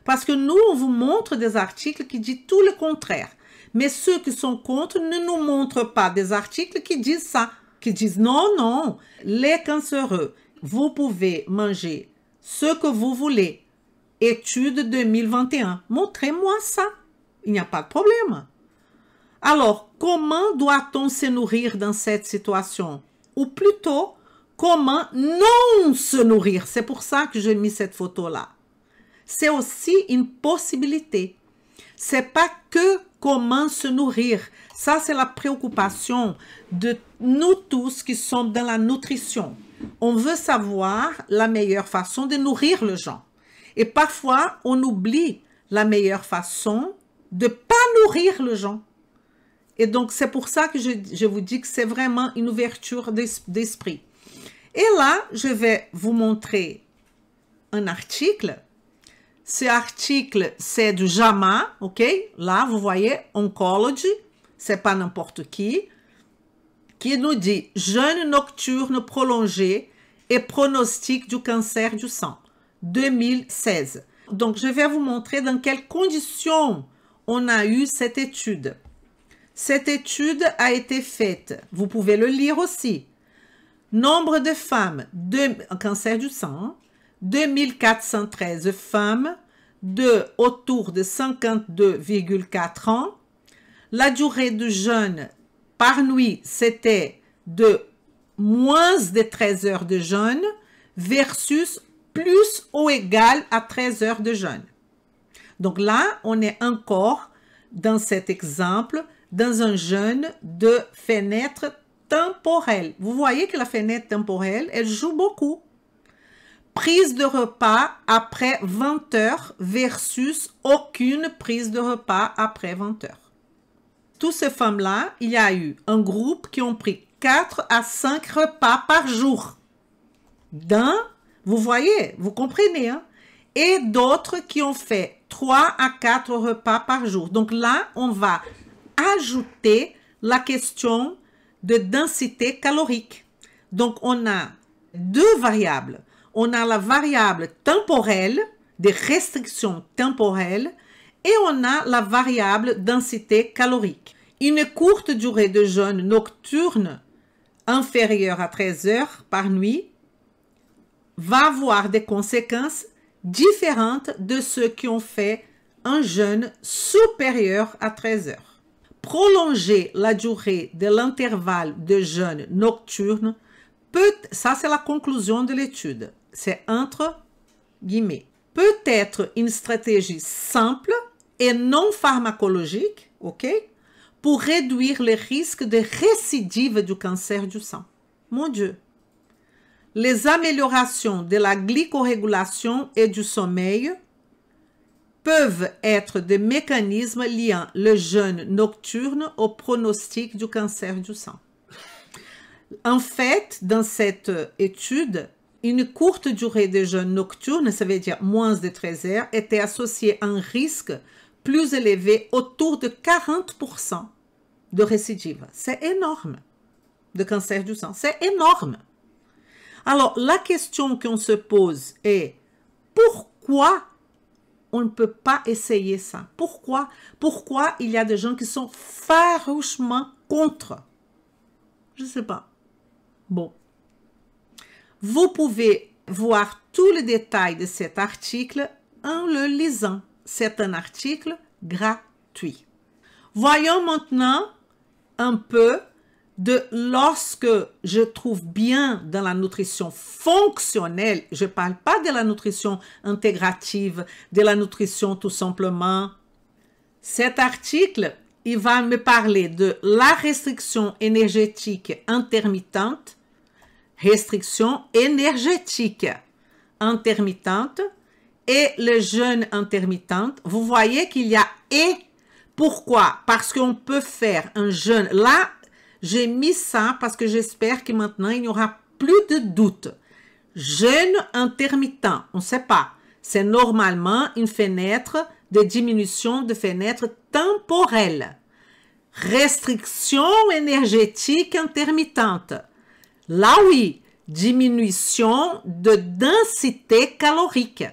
Parce que nous, on vous montre des articles qui disent tout le contraire. Mais ceux qui sont contre ne nous montrent pas des articles qui disent ça, qui disent non, non, les cancéreux, vous pouvez manger ce que vous voulez. Étude 2021, montrez-moi ça, il n'y a pas de problème. Alors, comment doit-on se nourrir dans cette situation? Ou plutôt, comment non se nourrir? C'est pour ça que j'ai mis cette photo-là. C'est aussi une possibilité. C'est pas que comment se nourrir. Ça, c'est la préoccupation de nous tous qui sommes dans la nutrition. On veut savoir la meilleure façon de nourrir les gens. Et parfois, on oublie la meilleure façon de ne pas nourrir les gens. Et donc, c'est pour ça que je vous dis que c'est vraiment une ouverture d'esprit. Et là, je vais vous montrer un article. Ce article, c'est du JAMA, ok? Là, vous voyez, Oncology, c'est pas n'importe qui nous dit « Jeûne nocturne prolongé et pronostic du cancer du sang, 2016 ». Donc, je vais vous montrer dans quelles conditions on a eu cette étude. Cette étude a été faite, vous pouvez le lire aussi. Nombre de femmes, cancer du sang, 2413 femmes de autour de 52,4 ans. La durée de jeûne par nuit, c'était de moins de 13 heures de jeûne versus plus ou égal à 13 heures de jeûne. Donc là, on est encore dans cet exemple, dans un jeûne de fenêtre temporelle. Vous voyez que la fenêtre temporelle, elle joue beaucoup. Prise de repas après 20 heures versus aucune prise de repas après 20 heures. Toutes ces femmes-là, il y a eu un groupe qui ont pris 4 à 5 repas par jour. Vous voyez, vous comprenez, hein? Et d'autres qui ont fait 3 à 4 repas par jour. Donc là, on va ajouter la question de densité calorique. Donc, on a deux variables. On a la variable temporelle, des restrictions temporelles, et on a la variable densité calorique. Une courte durée de jeûne nocturne inférieure à 13 heures par nuit va avoir des conséquences différentes de ceux qui ont fait un jeûne supérieur à 13 heures. Prolonger la durée de l'intervalle de jeûne nocturne peut, ça c'est la conclusion de l'étude, c'est entre guillemets, peut être une stratégie simple et non pharmacologique, ok, pour réduire les risques de récidive du cancer du sang. Mon Dieu! Les améliorations de la glycorégulation et du sommeil peuvent être des mécanismes liant le jeûne nocturne au pronostic du cancer du sang. En fait, dans cette étude, une courte durée de jeûne nocturne, ça veut dire moins de 13 heures, était associée à un risque plus élevé, autour de 40% de récidive. C'est énorme, de cancer du sang, c'est énorme. Alors, la question qu'on se pose est, pourquoi on ne peut pas essayer ça? Pourquoi il y a des gens qui sont farouchement contre? Je ne sais pas. Bon. Vous pouvez voir tous les détails de cet article en le lisant. C'est un article gratuit. Voyons maintenant un peu de lorsque je trouve bien dans la nutrition fonctionnelle, je ne parle pas de la nutrition intégrative, de la nutrition tout simplement. Cet article, il va me parler de la restriction énergétique intermittente, restriction énergétique intermittente et le jeûne intermittent. Vous voyez qu'il y a et. Pourquoi? Parce qu'on peut faire un jeûne. Là, j'ai mis ça parce que j'espère que maintenant, il n'y aura plus de doute. Jeûne intermittent, on ne sait pas. C'est normalement une fenêtre de diminution de fenêtre temporelle. Restriction énergétique intermittente. Là, oui, diminution de densité calorique.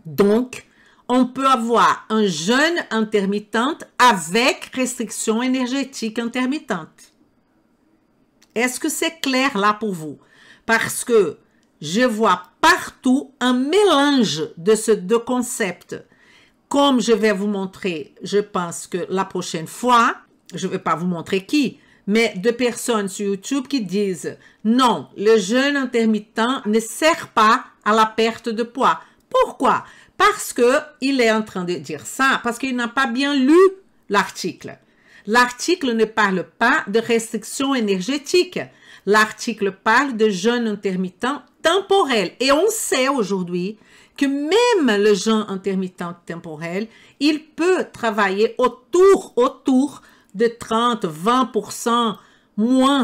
Donc, on peut avoir un jeûne intermittent avec restriction énergétique intermittente. Est-ce que c'est clair là pour vous? Parce que je vois partout un mélange de ces deux concepts. Comme je vais vous montrer, je pense que la prochaine fois, je ne vais pas vous montrer qui, mais deux personnes sur YouTube qui disent « Non, le jeûne intermittent ne sert pas à la perte de poids. » Pourquoi? Parce qu'il est en train de dire ça, parce qu'il n'a pas bien lu l'article. L'article ne parle pas de restriction énergétique. L'article parle de jeûne intermittent temporel. Et on sait aujourd'hui que même le jeûne intermittent temporel, il peut travailler autour de 30-20% moins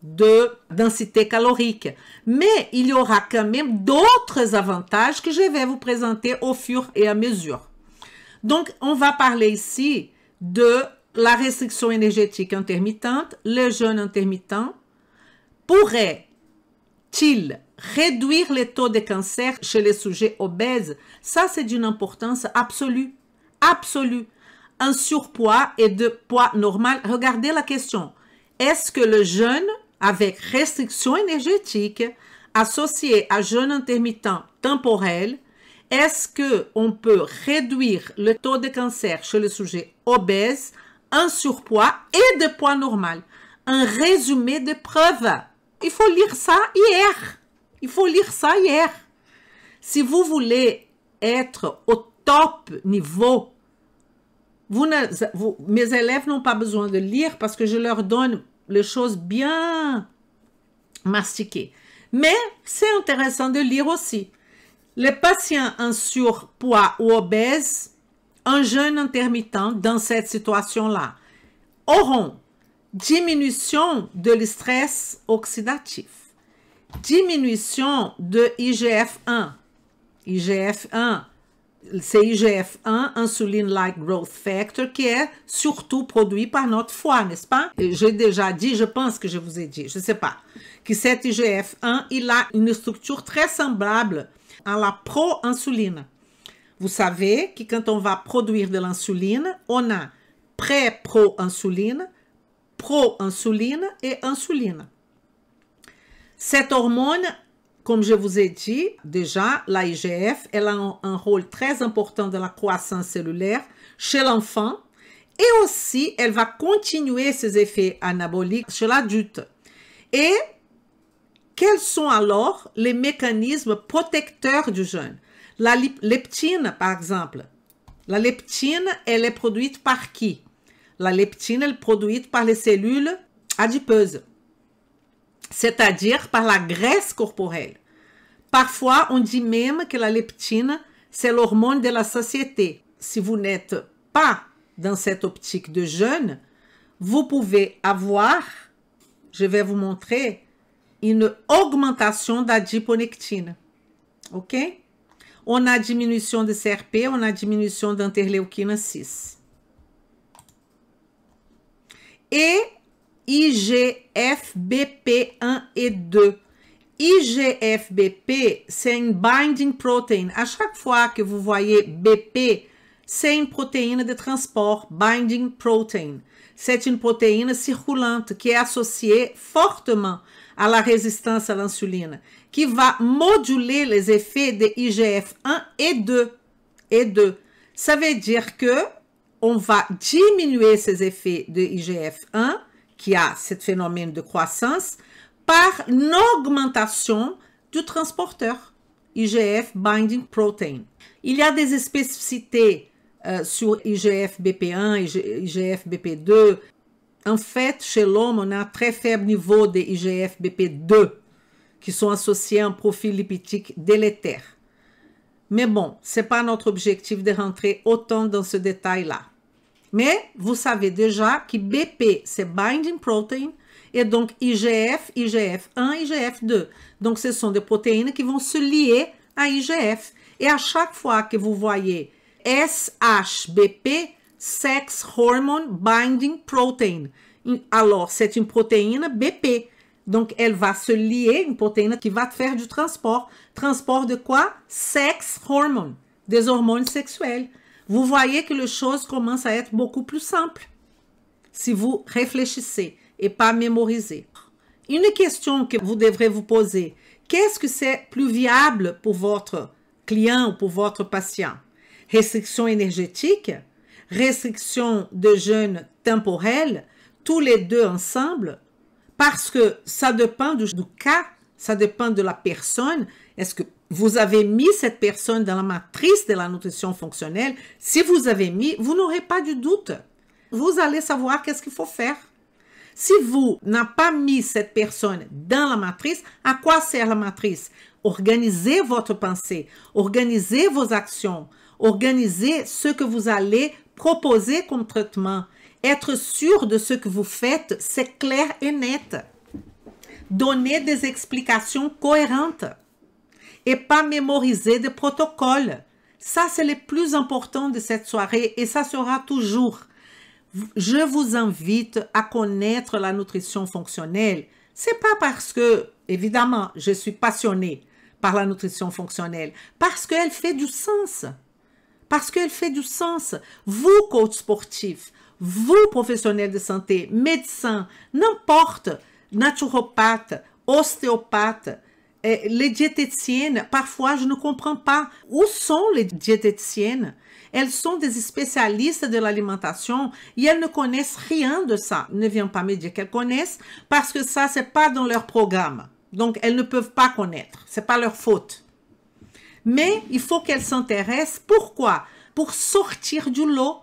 de densité calorique. Mais il y aura quand même d'autres avantages que je vais vous présenter au fur et à mesure. Donc, on va parler ici de la restriction énergétique intermittente. Le jeûne intermittent pourrait-il réduire les taux de cancer chez les sujets obèses? Ça, c'est d'une importance absolue. Absolue. un surpoids et de poids normal. Regardez la question. Est-ce que le jeûne avec restriction énergétique associé à jeûne intermittent temporel, est-ce qu'on peut réduire le taux de cancer chez le sujet obèse, un surpoids et de poids normal? Un résumé de preuves. Il faut lire ça hier. Il faut lire ça hier. Si vous voulez être au top niveau, mes élèves n'ont pas besoin de lire parce que je leur donne les choses bien mastiquées. Mais c'est intéressant de lire aussi. Les patients en surpoids ou obèses, en jeûne intermittent dans cette situation-là, auront diminution de l'estress oxydatif, diminution de IGF-1. IGF-1, c'est IGF-1, Insulin-like Growth Factor, qui est surtout produit par notre foie, n'est-ce pas? J'ai déjà dit, je pense que je vous ai dit, je ne sais pas, que cet IGF-1, il a une structure très semblable à la pro-insuline. Vous savez que quand on va produire de l'insuline, on a pré-pro-insuline, pro-insuline et insuline. Cette hormone, comme je vous ai dit, déjà, la IGF, elle a un rôle très important dans la croissance cellulaire chez l'enfant et aussi, elle va continuer ses effets anaboliques chez l'adulte. Et quels sont alors les mécanismes protecteurs du jeûne? La leptine, par exemple. La leptine, elle est produite par qui? La leptine, elle est produite par les cellules adipeuses, c'est-à-dire par la graisse corporelle. Parfois, on dit même que la leptine, c'est l'hormone de la satiété. Si vous n'êtes pas dans cette optique de jeûne, vous pouvez avoir, je vais vous montrer, une augmentation d'adiponectine. OK? On a diminution de CRP, on a diminution d'interleuquine 6. Et IGF-BP1 et 2. IGF-BP, c'est une binding protein. À chaque fois que vous voyez BP, c'est une protéine de transport, binding protein. C'est une protéine circulante qui est associée fortement à la résistance à l'insuline, qui va moduler les effets de IGF-1 et 2. Ça veut dire que on va diminuer ces effets de IGF-1, qui a ce phénomène de croissance, par une augmentation du transporteur, IGF binding protein. Il y a des spécificités sur IGF-BP1, IGF-BP2. En fait, chez l'homme, on a un très faible niveau de IGF-BP2 qui sont associés à un profil lipidique délétère. Mais bon, ce n'est pas notre objectif de rentrer autant dans ce détail-là. Mais vous savez déjà que BP, c'est binding protein, et donc IGF, IGF-1, IGF-2. Donc, ce sont des protéines qui vont se lier à IGF. Et à chaque fois que vous voyez SHBP, Sex Hormone Binding Protein, alors c'est une protéine BP. Donc, elle va se lier, une protéine qui va faire du transport. Transport de quoi? Sex hormone, des hormones sexuelles. Vous voyez que les choses commencent à être beaucoup plus simples si vous réfléchissez et pas mémorisez. Une question que vous devrez vous poser, qu'est-ce que c'est plus viable pour votre client ou pour votre patient? Restriction énergétique, restriction de jeûne temporel, tous les deux ensemble, parce que ça dépend du cas, ça dépend de la personne. Est-ce que vous avez mis cette personne dans la matrice de la nutrition fonctionnelle? Si vous avez mis, vous n'aurez pas du doute. Vous allez savoir qu'est-ce qu'il faut faire. Si vous n'avez pas mis cette personne dans la matrice, à quoi sert la matrice? Organisez votre pensée, organisez vos actions, organisez ce que vous allez proposer comme traitement. Être sûr de ce que vous faites, c'est clair et net. Donnez des explications cohérentes et pas mémoriser des protocoles. Ça, c'est le plus important de cette soirée et ça sera toujours. Je vous invite à connaître la nutrition fonctionnelle. C'est pas parce que, évidemment, je suis passionnée par la nutrition fonctionnelle, parce qu'elle fait du sens. parce qu'elle fait du sens. Vous, coach sportif, vous, professionnels de santé, médecins, n'importe, naturopathes, ostéopathes, les diététiciennes, parfois je ne comprends pas où sont les diététiciennes. Elles sont des spécialistes de l'alimentation et elles ne connaissent rien de ça. Ne viens pas me dire qu'elles connaissent parce que ça, c'est pas dans leur programme. Donc, elles ne peuvent pas connaître. C'est pas leur faute. Mais il faut qu'elles s'intéressent. Pourquoi? Pour sortir du lot.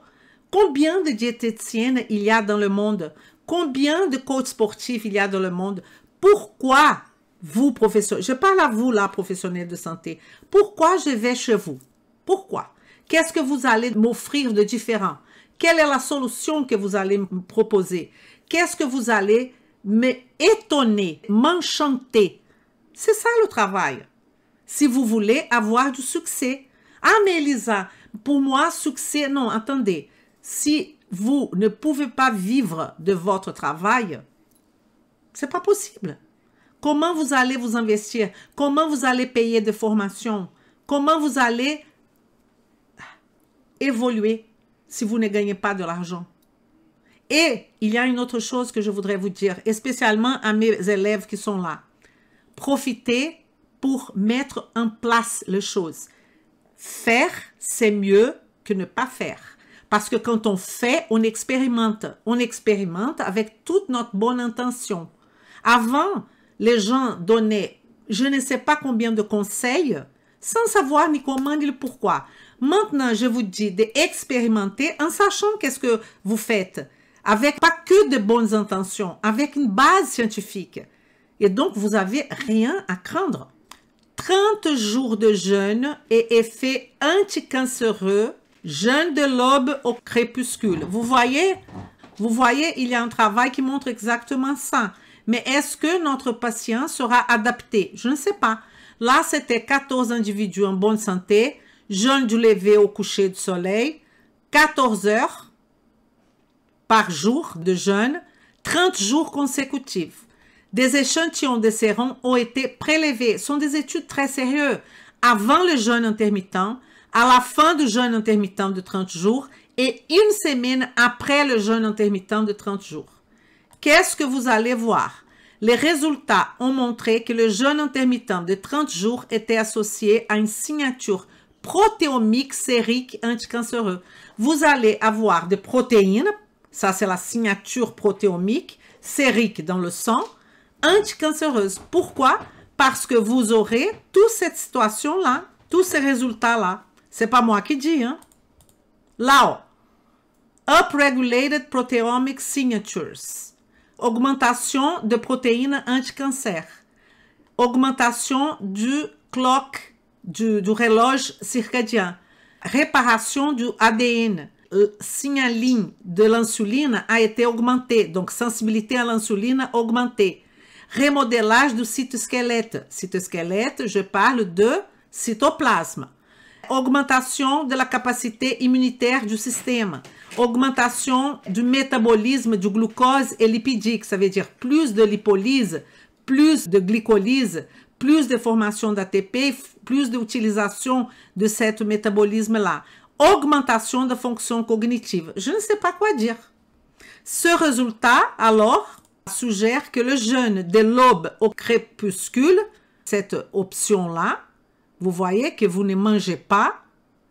Combien de diététiciennes il y a dans le monde? Combien de coachs sportifs il y a dans le monde? Pourquoi vous, professionnels, je parle à vous là, professionnels de santé, pourquoi je vais chez vous? Pourquoi? Qu'est-ce que vous allez m'offrir de différent? Quelle est la solution que vous allez me proposer? Qu'est-ce que vous allez m'étonner, m'enchanter? C'est ça le travail. Si vous voulez avoir du succès. Ah, mais Elisa, pour moi, succès, non, attendez. Si vous ne pouvez pas vivre de votre travail, c'est pas possible. Comment vous allez vous investir? Comment vous allez payer des formations? Comment vous allez évoluer si vous ne gagnez pas de l'argent? Et il y a une autre chose que je voudrais vous dire, et spécialement à mes élèves qui sont là. Profitez pour mettre en place les choses. Faire, c'est mieux que ne pas faire. Parce que quand on fait, on expérimente. On expérimente avec toute notre bonne intention. Avant, les gens donnaient je ne sais pas combien de conseils sans savoir ni comment ni le pourquoi. Maintenant, je vous dis d'expérimenter en sachant qu'est-ce que vous faites. Avec pas que de bonnes intentions, avec une base scientifique. Et donc, vous n'avez rien à craindre. 30 jours de jeûne et effet anticancéreux, jeûne de l'aube au crépuscule. Vous voyez, il y a un travail qui montre exactement ça. Mais est-ce que notre patient sera adapté? Je ne sais pas. Là, c'était 14 individus en bonne santé, jeûne du lever au coucher du soleil, 14 heures par jour de jeûne, 30 jours consécutifs. Des échantillons de sérum ont été prélevés. Ce sont des études très sérieuses. Avant le jeûne intermittent, à la fin du jeûne intermittent de 30 jours et une semaine après le jeûne intermittent de 30 jours. Qu'est-ce que vous allez voir? Les résultats ont montré que le jeûne intermittent de 30 jours était associé à une signature protéomique sérique anticancéreuse. Vous allez avoir des protéines, ça c'est la signature protéomique sérique dans le sang, anticancéreuse. Pourquoi? Parce que vous aurez toute cette situation-là, tous ces résultats-là. C'est pas moi qui dis, hein? Là, upregulated proteomic signatures. Augmentation de protéines anti-cancer. Augmentation du clock, du horloge circadien. Réparation du ADN. Signaline de l'insuline a été augmentée. Donc, sensibilité à l'insuline augmentée. Remodelage du cytosquelette. Cytosquelette, je parle de cytoplasme. Augmentation de la capacité immunitaire du système. Augmentation du métabolisme du glucose et lipidique. Ça veut dire plus de lipolyse, plus de glycolyse, plus de formation d'ATP, plus d'utilisation de ce métabolisme-là. Augmentation de fonction cognitive. Je ne sais pas quoi dire. Ce résultat, alors, suggère que le jeûne de l'aube au crépuscule, cette option-là, vous voyez que vous ne mangez pas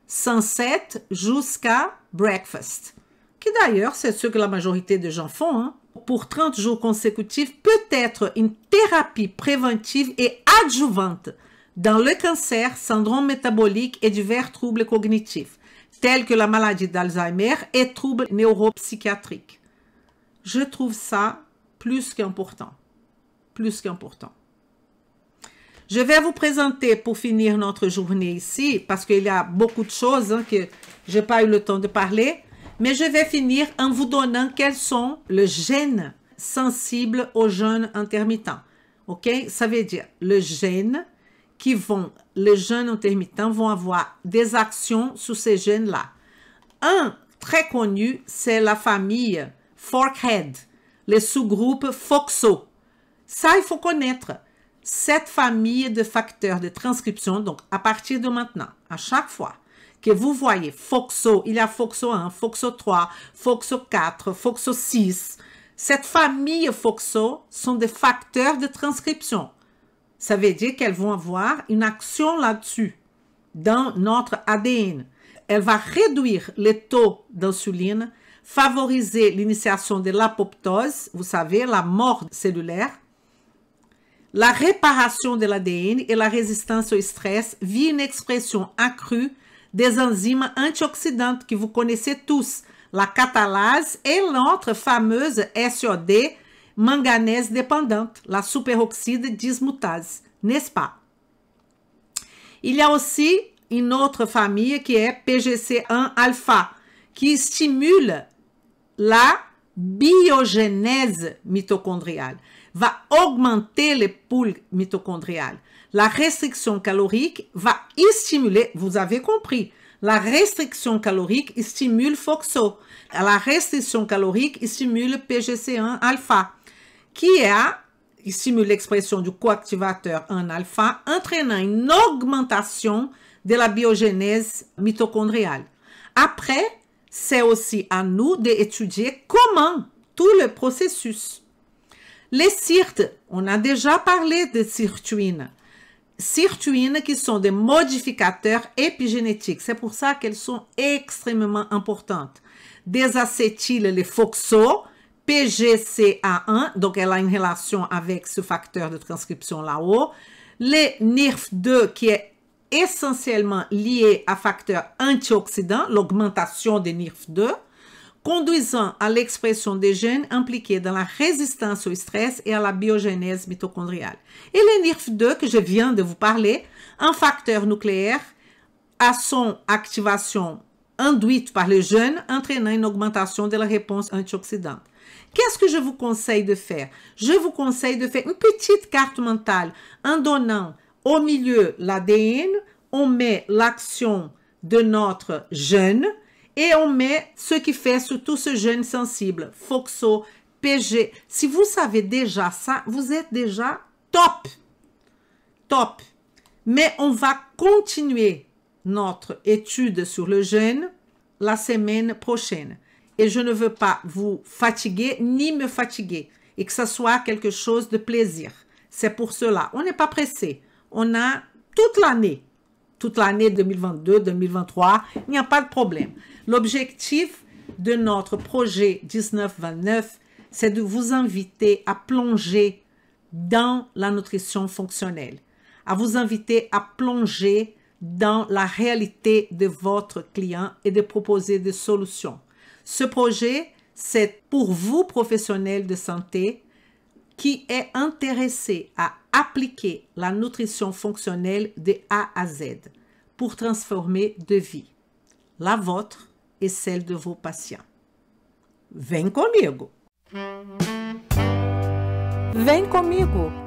sunset jusqu'à breakfast. Qui d'ailleurs, c'est ce que la majorité des gens font. Hein. Pour 30 jours consécutifs, peut être une thérapie préventive et adjuvante dans le cancer, syndrome métabolique et divers troubles cognitifs, tels que la maladie d'Alzheimer et troubles neuropsychiatriques. Je trouve ça plus qu'important. Plus qu'important. Je vais vous présenter pour finir notre journée ici, parce qu'il y a beaucoup de choses hein, que je n'ai pas eu le temps de parler, mais je vais finir en vous donnant quels sont les gènes sensibles au jeûne intermittent. Ok? Ça veut dire les gènes les jeunes intermittents vont avoir des actions sur ces gènes-là. Un très connu, c'est la famille Forkhead, les sous-groupes FOXO. Ça, il faut connaître. Cette famille de facteurs de transcription, donc à partir de maintenant, à chaque fois que vous voyez, FOXO, il y a FOXO 1, FOXO 3, FOXO 4, FOXO 6. Cette famille FOXO sont des facteurs de transcription. Ça veut dire qu'elles vont avoir une action là-dessus, dans notre ADN. Elle va réduire les taux d'insuline, favoriser l'initiation de l'apoptose, vous savez, la mort cellulaire, la réparation de l'ADN et la résistance au stress via une expression accrue des enzymes antioxydantes que vous connaissez tous, la catalase et notre fameuse SOD, manganèse dépendante, la superoxyde dismutase, n'est-ce pas? Il y a aussi une autre famille qui est PGC1-alpha, qui stimule la biogénèse mitochondriale, va augmenter les poules mitochondriales. La restriction calorique va y stimuler, vous avez compris, la restriction calorique stimule FOXO. La restriction calorique stimule PGC1-alpha, qui stimule l'expression du coactivateur 1-alpha, entraînant une augmentation de la biogénèse mitochondriale. Après, c'est aussi à nous d'étudier comment tout le processus. Les sirtes, on a déjà parlé de sirtuines. Sirtuines qui sont des modificateurs épigénétiques. C'est pour ça qu'elles sont extrêmement importantes. Des acétyles, les FOXO, PGCA1, donc elle a une relation avec ce facteur de transcription là-haut. Les NIRF2 qui est essentiellement lié à facteur antioxydant, l'augmentation des NIRF2, conduisant à l'expression des gènes impliqués dans la résistance au stress et à la biogénèse mitochondriale. Et les NIRF2 que je viens de vous parler, un facteur nucléaire à son activation induite par les gènes, entraînant une augmentation de la réponse antioxydante. Qu'est-ce que je vous conseille de faire? Je vous conseille de faire une petite carte mentale en donnant au milieu l'ADN, on met l'action de notre gène et on met ce qui fait surtout ce gène sensible, FOXO, PG. Si vous savez déjà ça, vous êtes déjà top. Top. Mais on va continuer notre étude sur le gène la semaine prochaine. Et je ne veux pas vous fatiguer ni me fatiguer et que ce soit quelque chose de plaisir. C'est pour cela. On n'est pas pressé. On a toute l'année 2022, 2023, il n'y a pas de problème. L'objectif de notre projet 1929, c'est de vous inviter à plonger dans la nutrition fonctionnelle, à vous inviter à plonger dans la réalité de votre client et de proposer des solutions. Ce projet, c'est pour vous, professionnels de santé, qui est intéressé à appliquer la nutrition fonctionnelle de A à Z pour transformer de vie, la vôtre et celle de vos patients. Vem comigo! Vem comigo!